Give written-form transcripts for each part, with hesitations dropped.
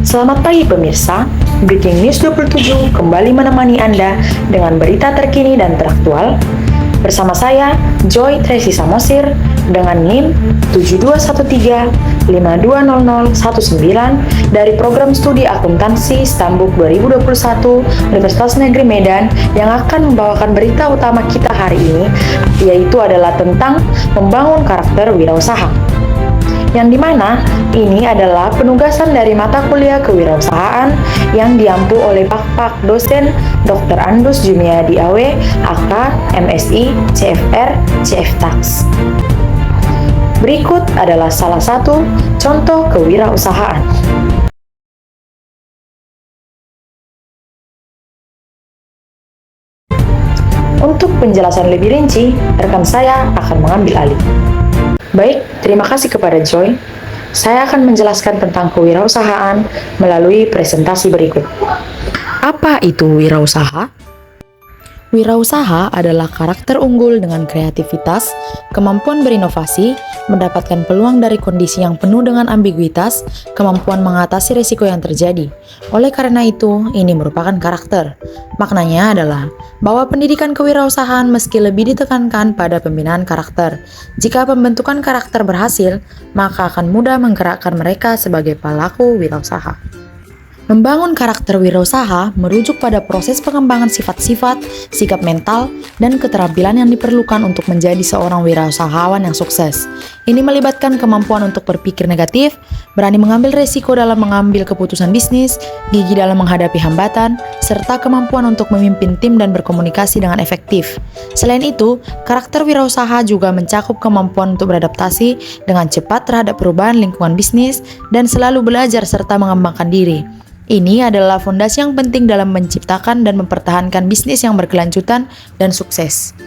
Selamat pagi pemirsa, Breaking News 27 kembali menemani Anda dengan berita terkini dan teraktual. Bersama saya, Joy Tracy Samosir, dengan NIM 7213-520019 dari Program Studi Akuntansi Stambuk 2021 Universitas Negeri Medan yang akan membawakan berita utama kita hari ini, yaitu adalah tentang membangun karakter wirausaha. Yang dimana ini adalah penugasan dari mata kuliah kewirausahaan yang diampu oleh Pak dosen Dr. Andus Jumiadi Awe, AK, MSI, CFR, CFTax. Berikut adalah salah satu contoh kewirausahaan. Untuk penjelasan lebih rinci, rekan saya akan mengambil alih. Baik, terima kasih kepada Joy. Saya akan menjelaskan tentang kewirausahaan melalui presentasi berikut. Apa itu wirausaha? Wirausaha adalah karakter unggul dengan kreativitas, kemampuan berinovasi, mendapatkan peluang dari kondisi yang penuh dengan ambiguitas, kemampuan mengatasi risiko yang terjadi. Oleh karena itu, ini merupakan karakter. Maknanya adalah bahwa pendidikan kewirausahaan meski lebih ditekankan pada pembinaan karakter. Jika pembentukan karakter berhasil, maka akan mudah menggerakkan mereka sebagai pelaku wirausaha. Membangun karakter wirausaha merujuk pada proses pengembangan sifat-sifat, sikap mental, dan keterampilan yang diperlukan untuk menjadi seorang wirausahawan yang sukses. Ini melibatkan kemampuan untuk berpikir negatif, berani mengambil risiko dalam mengambil keputusan bisnis, gigi dalam menghadapi hambatan, serta kemampuan untuk memimpin tim dan berkomunikasi dengan efektif. Selain itu, karakter wirausaha juga mencakup kemampuan untuk beradaptasi dengan cepat terhadap perubahan lingkungan bisnis dan selalu belajar serta mengembangkan diri. Ini adalah fondasi yang penting dalam menciptakan dan mempertahankan bisnis yang berkelanjutan dan sukses.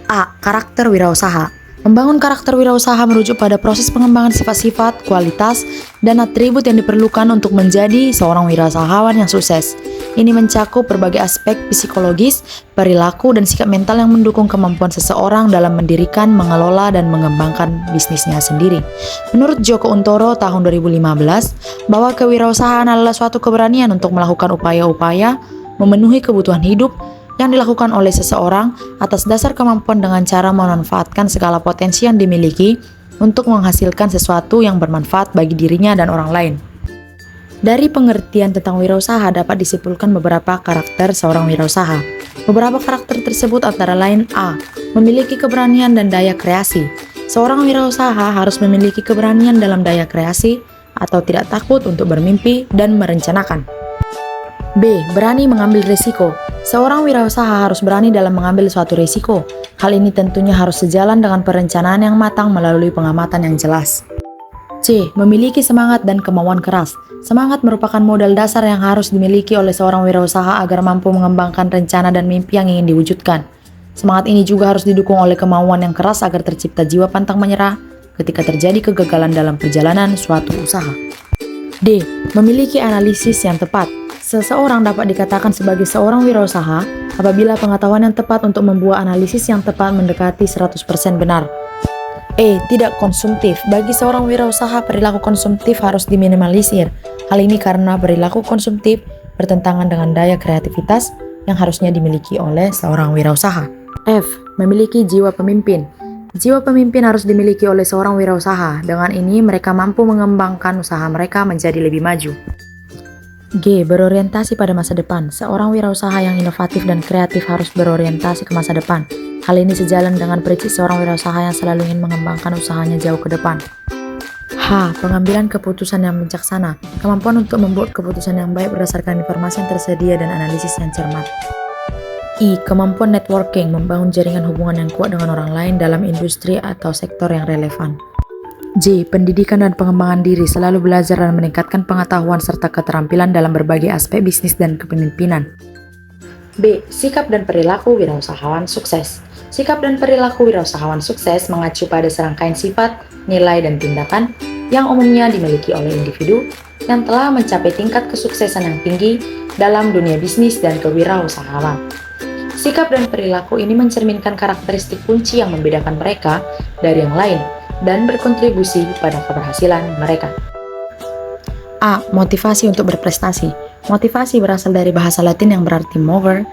A. Karakter wirausaha. Membangun karakter wirausaha merujuk pada proses pengembangan sifat-sifat, kualitas, dan atribut yang diperlukan untuk menjadi seorang wirausahawan yang sukses. Ini mencakup berbagai aspek psikologis, perilaku, dan sikap mental yang mendukung kemampuan seseorang dalam mendirikan, mengelola, dan mengembangkan bisnisnya sendiri. Menurut Joko Untoro tahun 2015, bahwa kewirausahaan adalah suatu keberanian untuk melakukan upaya-upaya memenuhi kebutuhan hidup yang dilakukan oleh seseorang atas dasar kemampuan dengan cara memanfaatkan segala potensi yang dimiliki untuk menghasilkan sesuatu yang bermanfaat bagi dirinya dan orang lain. Dari pengertian tentang wirausaha dapat disimpulkan beberapa karakter seorang wirausaha. Beberapa karakter tersebut antara lain A. Memiliki keberanian dan daya kreasi. Seorang wirausaha harus memiliki keberanian dalam daya kreasi atau tidak takut untuk bermimpi dan merencanakan. B. Berani mengambil risiko. Seorang wirausaha harus berani dalam mengambil suatu risiko. Hal ini tentunya harus sejalan dengan perencanaan yang matang melalui pengamatan yang jelas. C. Memiliki semangat dan kemauan keras. Semangat merupakan modal dasar yang harus dimiliki oleh seorang wirausaha agar mampu mengembangkan rencana dan mimpi yang ingin diwujudkan. Semangat ini juga harus didukung oleh kemauan yang keras agar tercipta jiwa pantang menyerah ketika terjadi kegagalan dalam perjalanan suatu usaha. D. Memiliki analisis yang tepat. Seseorang dapat dikatakan sebagai seorang wirausaha apabila pengetahuan yang tepat untuk membuat analisis yang tepat mendekati 100% benar. E. Tidak konsumtif. Bagi seorang wirausaha, perilaku konsumtif harus diminimalisir. Hal ini karena perilaku konsumtif bertentangan dengan daya kreativitas yang harusnya dimiliki oleh seorang wirausaha. F. Memiliki jiwa pemimpin. Jiwa pemimpin harus dimiliki oleh seorang wirausaha. Dengan ini, mereka mampu mengembangkan usaha mereka menjadi lebih maju. G. Berorientasi pada masa depan. Seorang wirausaha yang inovatif dan kreatif harus berorientasi ke masa depan. Hal ini sejalan dengan prinsip seorang wirausaha yang selalu ingin mengembangkan usahanya jauh ke depan. H. Pengambilan keputusan yang bijaksana. Kemampuan untuk membuat keputusan yang baik berdasarkan informasi yang tersedia dan analisis yang cermat. I. Kemampuan networking. Membangun jaringan hubungan yang kuat dengan orang lain dalam industri atau sektor yang relevan. J. Pendidikan dan pengembangan diri. Selalu belajar dan meningkatkan pengetahuan serta keterampilan dalam berbagai aspek bisnis dan kepemimpinan. B. Sikap dan perilaku wirausahawan sukses. Sikap dan perilaku wirausahawan sukses mengacu pada serangkaian sifat, nilai, dan tindakan yang umumnya dimiliki oleh individu yang telah mencapai tingkat kesuksesan yang tinggi dalam dunia bisnis dan kewirausahaan. Sikap dan perilaku ini mencerminkan karakteristik kunci yang membedakan mereka dari yang lain dan berkontribusi pada keberhasilan mereka. A. Motivasi untuk berprestasi. Motivasi berasal dari bahasa Latin yang berarti mover,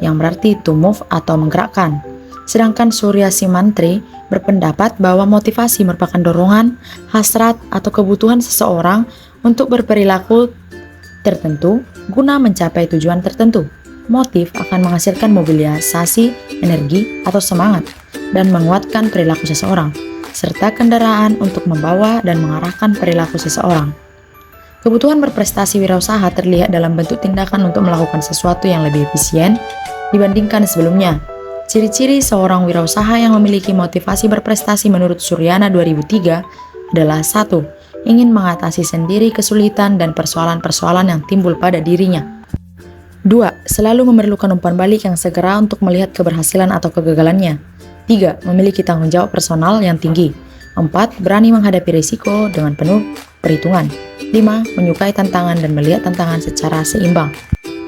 yang berarti to move atau menggerakkan. Sedangkan Surya Simantri berpendapat bahwa motivasi merupakan dorongan, hasrat, atau kebutuhan seseorang untuk berperilaku tertentu guna mencapai tujuan tertentu. Motif akan menghasilkan mobilisasi, energi, atau semangat, dan menguatkan perilaku seseorang, serta kendaraan untuk membawa dan mengarahkan perilaku seseorang. Kebutuhan berprestasi wirausaha terlihat dalam bentuk tindakan untuk melakukan sesuatu yang lebih efisien dibandingkan sebelumnya. Ciri-ciri seorang wirausaha yang memiliki motivasi berprestasi menurut Suryana 2003 adalah 1. Ingin mengatasi sendiri kesulitan dan persoalan-persoalan yang timbul pada dirinya. 2. Selalu memerlukan umpan balik yang segera untuk melihat keberhasilan atau kegagalannya. 3. Memiliki tanggung jawab personal yang tinggi. 4. Berani menghadapi risiko dengan penuh perhitungan. 5. Menyukai tantangan dan melihat tantangan secara seimbang.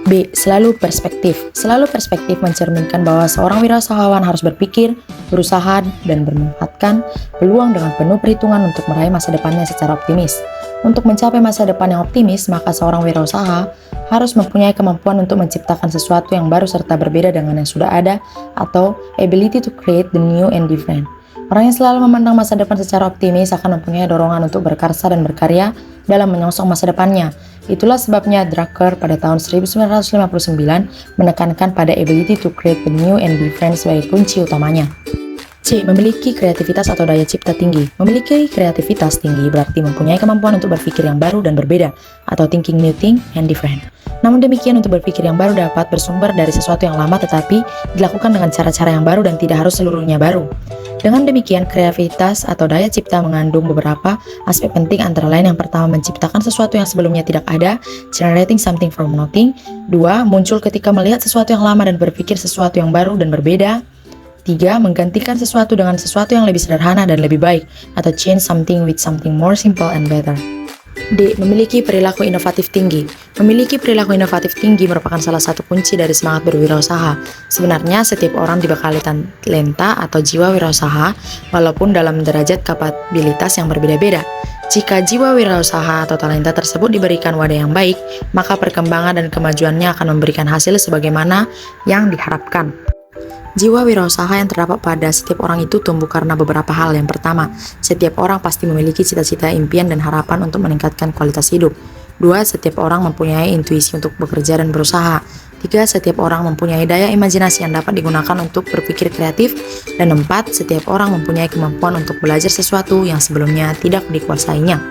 B. Selalu perspektif. Selalu perspektif mencerminkan bahwa seorang wirausahawan harus berpikir, berusaha, dan memanfaatkan peluang dengan penuh perhitungan untuk meraih masa depannya secara optimis. Untuk mencapai masa depan yang optimis, maka seorang wirausaha harus mempunyai kemampuan untuk menciptakan sesuatu yang baru serta berbeda dengan yang sudah ada, atau ability to create the new and different. Orang yang selalu memandang masa depan secara optimis akan mempunyai dorongan untuk berkarya dan berkarya dalam menyongsong masa depannya. Itulah sebabnya Drucker pada tahun 1959 menekankan pada ability to create the new and different sebagai kunci utamanya. C. Memiliki kreativitas atau daya cipta tinggi. Memiliki kreativitas tinggi berarti mempunyai kemampuan untuk berpikir yang baru dan berbeda, atau thinking new thing and different. Namun demikian, untuk berpikir yang baru dapat bersumber dari sesuatu yang lama tetapi dilakukan dengan cara-cara yang baru dan tidak harus seluruhnya baru. Dengan demikian, kreativitas atau daya cipta mengandung beberapa aspek penting, antara lain yang pertama, menciptakan sesuatu yang sebelumnya tidak ada, generating something from nothing. 2. Muncul ketika melihat sesuatu yang lama dan berpikir sesuatu yang baru dan berbeda. 3. Menggantikan sesuatu dengan sesuatu yang lebih sederhana dan lebih baik, atau change something with something more simple and better. D. Memiliki perilaku inovatif tinggi. Memiliki perilaku inovatif tinggi merupakan salah satu kunci dari semangat berwirausaha. Sebenarnya setiap orang dibekali talenta atau jiwa wirausaha, walaupun dalam derajat kapabilitas yang berbeda-beda. Jika jiwa wirausaha atau talenta tersebut diberikan wadah yang baik, maka perkembangan dan kemajuannya akan memberikan hasil sebagaimana yang diharapkan. Jiwa wirausaha yang terdapat pada setiap orang itu tumbuh karena beberapa hal. Yang pertama, setiap orang pasti memiliki cita-cita, impian, dan harapan untuk meningkatkan kualitas hidup. 2. Setiap orang mempunyai intuisi untuk bekerja dan berusaha. 3. Setiap orang mempunyai daya imajinasi yang dapat digunakan untuk berpikir kreatif. Dan 4. Setiap orang mempunyai kemampuan untuk belajar sesuatu yang sebelumnya tidak dikuasainya.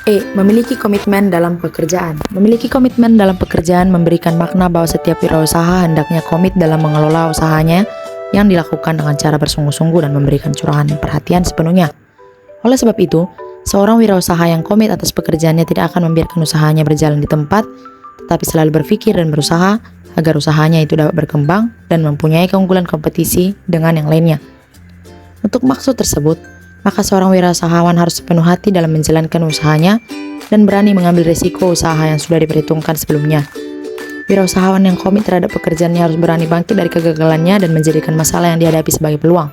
E. Memiliki komitmen dalam pekerjaan. Memiliki komitmen dalam pekerjaan memberikan makna bahwa setiap wirausaha hendaknya komit dalam mengelola usahanya yang dilakukan dengan cara bersungguh-sungguh dan memberikan curahan perhatian sepenuhnya. Oleh sebab itu, seorang wirausaha yang komit atas pekerjaannya tidak akan membiarkan usahanya berjalan di tempat, tetapi selalu berpikir dan berusaha agar usahanya itu dapat berkembang dan mempunyai keunggulan kompetisi dengan yang lainnya. Untuk maksud tersebut, maka seorang wirausahawan harus sepenuh hati dalam menjalankan usahanya dan berani mengambil risiko usaha yang sudah diperhitungkan sebelumnya. Wirausahawan yang komit terhadap pekerjaannya harus berani bangkit dari kegagalannya dan menjadikan masalah yang dihadapi sebagai peluang.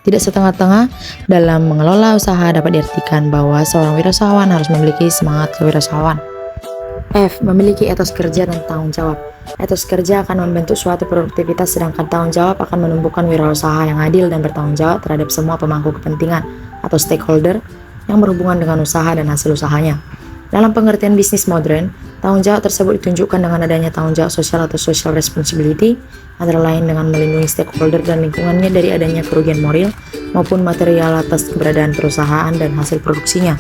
Tidak setengah-tengah. Dalam mengelola usaha dapat diartikan bahwa seorang wirausahawan harus memiliki semangat kewirausahaan. F. Memiliki etos kerja dan tanggung jawab. Etos kerja akan membentuk suatu produktivitas, sedangkan tanggung jawab akan menumbuhkan wirausaha yang adil dan bertanggung jawab terhadap semua pemangku kepentingan atau stakeholder yang berhubungan dengan usaha dan hasil usahanya. Dalam pengertian bisnis modern, tanggung jawab tersebut ditunjukkan dengan adanya tanggung jawab sosial atau social responsibility, antara lain dengan melindungi stakeholder dan lingkungannya dari adanya kerugian moral maupun material atas keberadaan perusahaan dan hasil produksinya.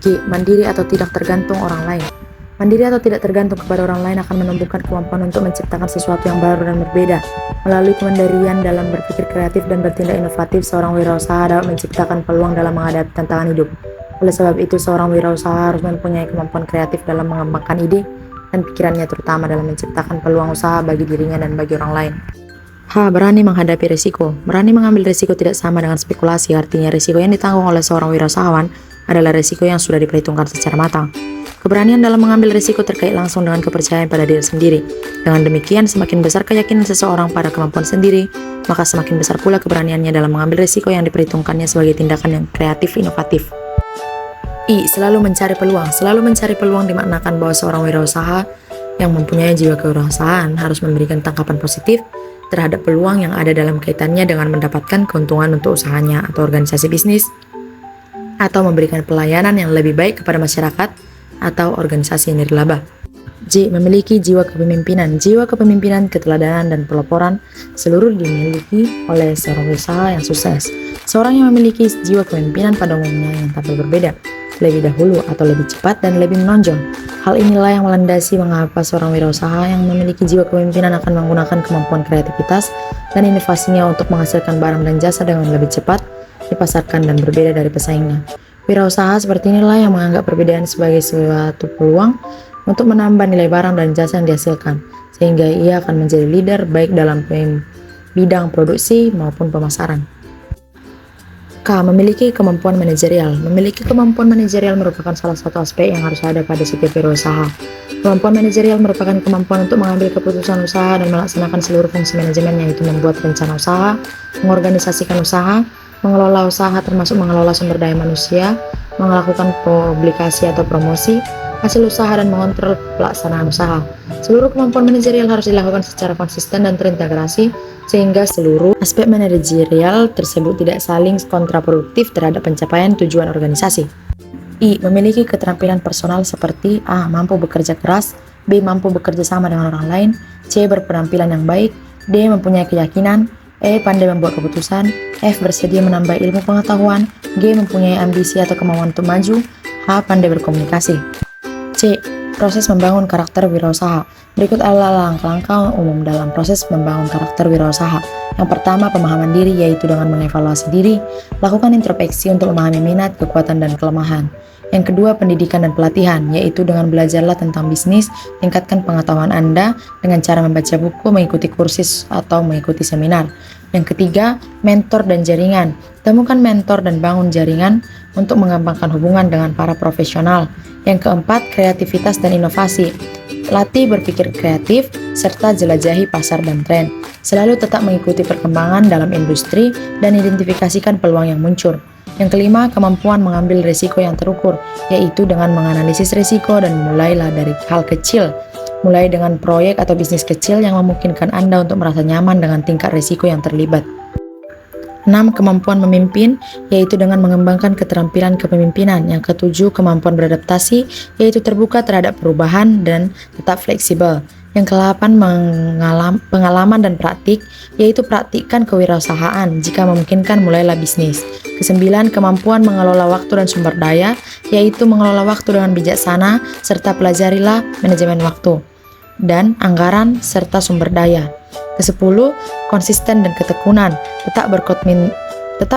G. Mandiri atau tidak tergantung orang lain. Mandiri atau tidak tergantung kepada orang lain akan menumbuhkan kemampuan untuk menciptakan sesuatu yang baru dan berbeda. Melalui kemandirian dalam berpikir kreatif dan bertindak inovatif, seorang wirausaha dapat menciptakan peluang dalam menghadapi tantangan hidup. Oleh sebab itu, seorang wirausaha harus mempunyai kemampuan kreatif dalam mengembangkan ide dan pikirannya, terutama dalam menciptakan peluang usaha bagi dirinya dan bagi orang lain. H. Berani menghadapi risiko. Berani mengambil risiko tidak sama dengan spekulasi, artinya risiko yang ditanggung oleh seorang wirausahawan adalah risiko yang sudah diperhitungkan secara matang. Keberanian dalam mengambil risiko terkait langsung dengan kepercayaan pada diri sendiri. Dengan demikian, semakin besar keyakinan seseorang pada kemampuan sendiri, maka semakin besar pula keberaniannya dalam mengambil risiko yang diperhitungkannya sebagai tindakan yang kreatif inovatif. I. Selalu mencari peluang. Selalu mencari peluang dimaknakan bahwa seorang wirausaha yang mempunyai jiwa kewirausahaan harus memberikan tanggapan positif terhadap peluang yang ada dalam kaitannya dengan mendapatkan keuntungan untuk usahanya atau organisasi bisnis, atau memberikan pelayanan yang lebih baik kepada masyarakat atau organisasi yang nirlaba. J. Memiliki jiwa kepemimpinan. Jiwa kepemimpinan, keteladanan, dan pelaporan seluruh dimiliki oleh seorang usaha yang sukses. Seorang yang memiliki jiwa kepemimpinan pada umumnya yang tampil berbeda, lebih dahulu atau lebih cepat dan lebih menonjol. Hal inilah yang melandasi mengapa seorang wirausaha yang memiliki jiwa kepemimpinan akan menggunakan kemampuan kreativitas dan inovasinya untuk menghasilkan barang dan jasa dengan lebih cepat, dipasarkan dan berbeda dari pesaingnya. Wirausaha seperti inilah yang menganggap perbedaan sebagai suatu peluang untuk menambah nilai barang dan jasa yang dihasilkan, sehingga ia akan menjadi leader baik dalam bidang produksi maupun pemasaran. K. Memiliki kemampuan manajerial. Memiliki kemampuan manajerial merupakan salah satu aspek yang harus ada pada setiap wirausaha. Kemampuan manajerial merupakan kemampuan untuk mengambil keputusan usaha dan melaksanakan seluruh fungsi manajemen, yaitu membuat rencana usaha, mengorganisasikan usaha, mengelola usaha termasuk mengelola sumber daya manusia, melakukan publikasi atau promosi hasil usaha, dan mengontrol pelaksanaan usaha. Seluruh kemampuan manajerial harus dilakukan secara konsisten dan terintegrasi sehingga seluruh aspek manajerial tersebut tidak saling kontraproduktif terhadap pencapaian tujuan organisasi. I. Memiliki keterampilan personal seperti A. Mampu bekerja keras, B. Mampu bekerja sama dengan orang lain, C. Berpenampilan yang baik, D. Mempunyai keyakinan, E. Pandai membuat keputusan, F. Bersedia menambah ilmu pengetahuan, G. Mempunyai ambisi atau kemauan untuk maju, H. Pandai berkomunikasi. C. Proses membangun karakter wirausaha. Berikut adalah langkah-langkah umum dalam proses membangun karakter wirausaha. Yang pertama, pemahaman diri, yaitu dengan mengevaluasi diri, lakukan introspeksi untuk memahami minat, kekuatan, dan kelemahan. Yang kedua, pendidikan dan pelatihan, yaitu dengan belajarlah tentang bisnis, tingkatkan pengetahuan Anda dengan cara membaca buku, mengikuti kursus, atau mengikuti seminar. Yang ketiga, mentor dan jaringan. Temukan mentor dan bangun jaringan untuk mengembangkan hubungan dengan para profesional. Yang keempat, kreativitas dan inovasi. Latih berpikir kreatif, serta jelajahi pasar dan tren. Selalu tetap mengikuti perkembangan dalam industri dan identifikasikan peluang yang muncul. Yang kelima, kemampuan mengambil risiko yang terukur, yaitu dengan menganalisis risiko dan mulailah dari hal kecil. Mulai dengan proyek atau bisnis kecil yang memungkinkan Anda untuk merasa nyaman dengan tingkat risiko yang terlibat. 6. Kemampuan memimpin, yaitu dengan mengembangkan keterampilan kepemimpinan. Yang ketujuh, kemampuan beradaptasi, yaitu terbuka terhadap perubahan dan tetap fleksibel. Yang ke-8, pengalaman dan praktik, yaitu praktikkan kewirausahaan. Jika memungkinkan, mulailah bisnis. Ke-9, kemampuan mengelola waktu dan sumber daya, yaitu mengelola waktu dengan bijaksana, serta pelajarilah manajemen waktu dan anggaran serta sumber daya. Ke-10, konsisten dan ketekunan, tetap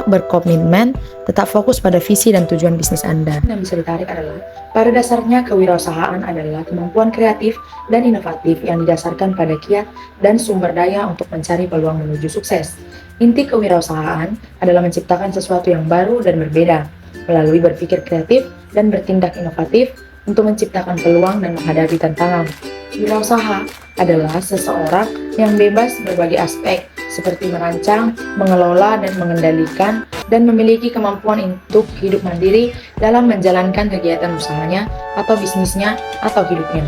berkomitmen, tetap fokus pada visi dan tujuan bisnis Anda. Yang bisa ditarik adalah, pada dasarnya kewirausahaan adalah kemampuan kreatif dan inovatif yang didasarkan pada kiat dan sumber daya untuk mencari peluang menuju sukses. Inti kewirausahaan adalah menciptakan sesuatu yang baru dan berbeda, melalui berpikir kreatif dan bertindak inovatif untuk menciptakan peluang dan menghadapi tantangan. Wirausaha adalah seseorang yang bebas berbagai aspek, seperti merancang, mengelola, dan mengendalikan, dan memiliki kemampuan untuk hidup mandiri dalam menjalankan kegiatan usahanya, atau bisnisnya, atau hidupnya.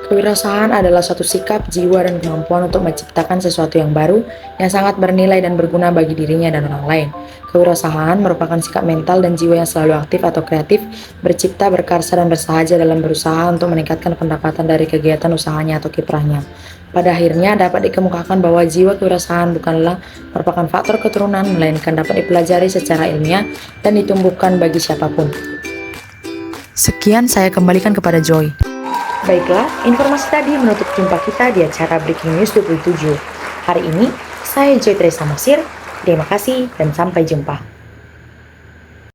Kewirausahaan adalah suatu sikap, jiwa, dan kemampuan untuk menciptakan sesuatu yang baru, yang sangat bernilai dan berguna bagi dirinya dan orang lain. Kewirausahaan merupakan sikap mental dan jiwa yang selalu aktif atau kreatif, bercipta, berkarya, dan bersahaja dalam berusaha untuk meningkatkan pendapatan dari kegiatan usahanya atau kiprahnya. Pada akhirnya dapat dikemukakan bahwa jiwa kewirausahaan bukanlah merupakan faktor keturunan, melainkan dapat dipelajari secara ilmiah dan ditumbuhkan bagi siapapun. Sekian saya kembalikan kepada Joy. Baiklah, informasi tadi menutup jumpa kita di acara Breaking News 27. Hari ini, saya Joy Teresa Mosir. Terima kasih dan sampai jumpa.